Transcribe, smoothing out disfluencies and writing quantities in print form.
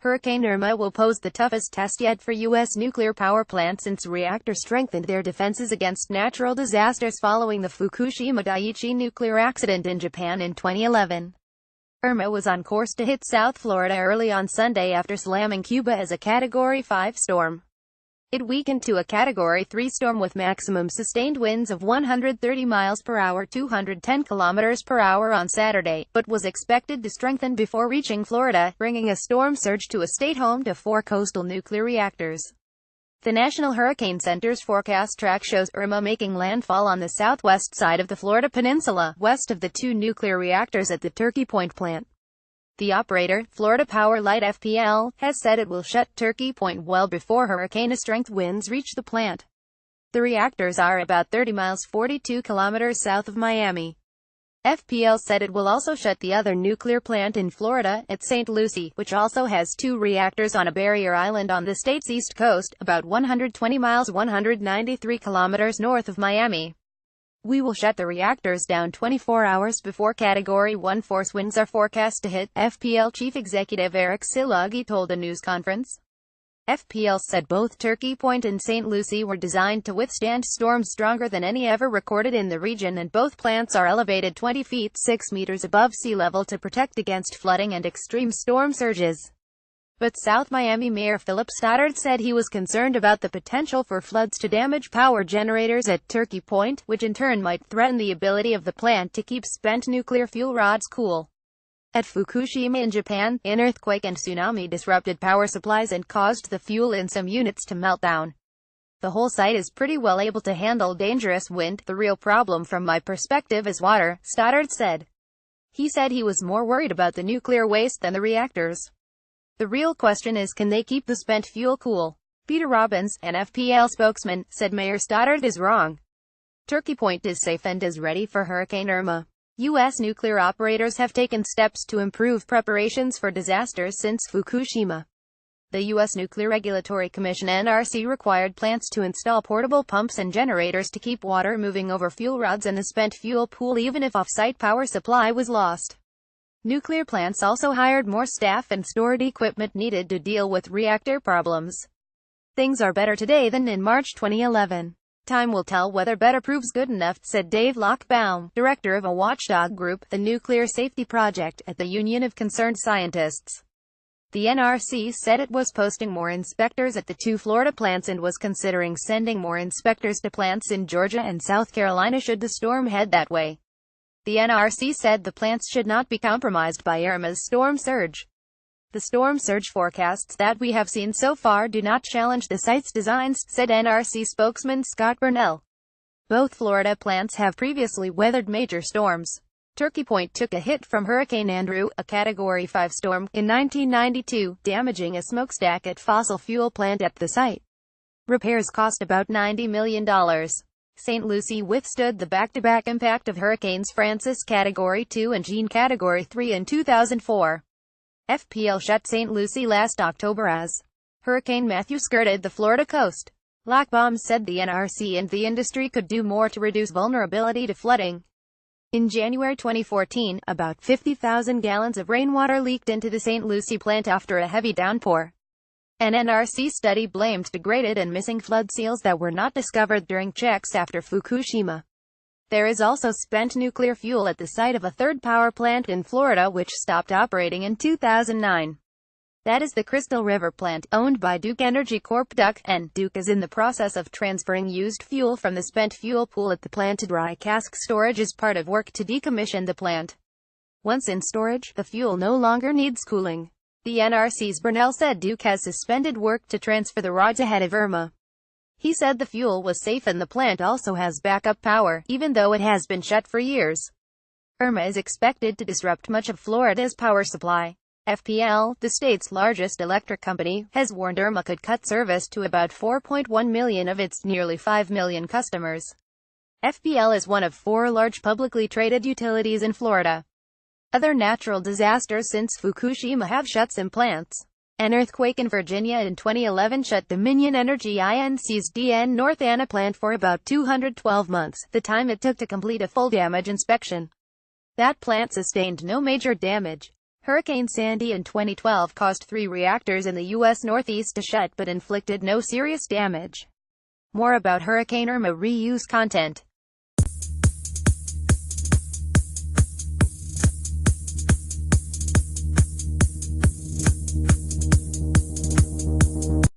Hurricane Irma will pose the toughest test yet for U.S. nuclear power plants since reactors strengthened their defenses against natural disasters following the Fukushima Daiichi nuclear accident in Japan in 2011. Irma was on course to hit South Florida early on Sunday after slamming Cuba as a Category 5 storm. It weakened to a Category 3 storm with maximum sustained winds of 130 miles per hour, 210 kilometers per hour on Saturday, but was expected to strengthen before reaching Florida, bringing a storm surge to a state home to 4 coastal nuclear reactors. The National Hurricane Center's forecast track shows Irma making landfall on the southwest side of the Florida Peninsula, west of the 2 nuclear reactors at the Turkey Point plant. The operator, Florida Power Light FPL, has said it will shut Turkey Point well before hurricane-strength winds reach the plant. The reactors are about 30 miles 42 kilometers south of Miami. FPL said it will also shut the other nuclear plant in Florida, at St. Lucie, which also has 2 reactors on a barrier island on the state's east coast, about 120 miles 193 kilometers north of Miami. We will shut the reactors down 24 hours before Category 1 force winds are forecast to hit, FPL Chief Executive Eric Silagi told a news conference. FPL said both Turkey Point and St. Lucie were designed to withstand storms stronger than any ever recorded in the region, and both plants are elevated 20 feet 6 meters above sea level to protect against flooding and extreme storm surges. But South Miami Mayor Philip Stoddard said he was concerned about the potential for floods to damage power generators at Turkey Point, which in turn might threaten the ability of the plant to keep spent nuclear fuel rods cool. At Fukushima in Japan, an earthquake and tsunami disrupted power supplies and caused the fuel in some units to melt down. The whole site is pretty well able to handle dangerous wind. The real problem from my perspective is water, Stoddard said. He said he was more worried about the nuclear waste than the reactors. The real question is, can they keep the spent fuel cool? Peter Robbins, an FPL spokesman, said Mayor Stoddard is wrong. Turkey Point is safe and is ready for Hurricane Irma. U.S. nuclear operators have taken steps to improve preparations for disasters since Fukushima. The U.S. Nuclear Regulatory Commission (NRC) required plants to install portable pumps and generators to keep water moving over fuel rods and the spent fuel pool even if off-site power supply was lost. Nuclear plants also hired more staff and stored equipment needed to deal with reactor problems. Things are better today than in March 2011. Time will tell whether better proves good enough, said Dave Lochbaum, director of a watchdog group, the Nuclear Safety Project, at the Union of Concerned Scientists. The NRC said it was posting more inspectors at the 2 Florida plants and was considering sending more inspectors to plants in Georgia and South Carolina should the storm head that way. The NRC said the plants should not be compromised by Irma's storm surge. The storm surge forecasts that we have seen so far do not challenge the site's designs, said NRC spokesman Scott Burnell. Both Florida plants have previously weathered major storms. Turkey Point took a hit from Hurricane Andrew, a Category 5 storm, in 1992, damaging a smokestack at fossil fuel plant at the site. Repairs cost about $90 million. St. Lucie withstood the back-to-back impact of Hurricanes Francis Category 2 and Jeanne Category 3 in 2004. FPL shut St. Lucie last October as Hurricane Matthew skirted the Florida coast. Lochbaum said the NRC and the industry could do more to reduce vulnerability to flooding. In January 2014, about 50,000 gallons of rainwater leaked into the St. Lucie plant after a heavy downpour. An NRC study blamed degraded and missing flood seals that were not discovered during checks after Fukushima. There is also spent nuclear fuel at the site of a third power plant in Florida which stopped operating in 2009. That is the Crystal River plant, owned by Duke Energy Corp. Duke, and Duke is in the process of transferring used fuel from the spent fuel pool at the plant to dry cask storage as part of work to decommission the plant. Once in storage, the fuel no longer needs cooling. The NRC's Burnell said Duke has suspended work to transfer the rods ahead of Irma. He said the fuel was safe and the plant also has backup power, even though it has been shut for years. Irma is expected to disrupt much of Florida's power supply. FPL, the state's largest electric company, has warned Irma could cut service to about 4.1 million of its nearly 5 million customers. FPL is one of 4 large publicly traded utilities in Florida. Other natural disasters since Fukushima have shut some plants. An earthquake in Virginia in 2011 shut Dominion Energy Inc's DN North Anna plant for about 212 months, the time it took to complete a full damage inspection. That plant sustained no major damage. Hurricane Sandy in 2012 caused 3 reactors in the U.S. Northeast to shut but inflicted no serious damage. More about Hurricane Irma reuse content.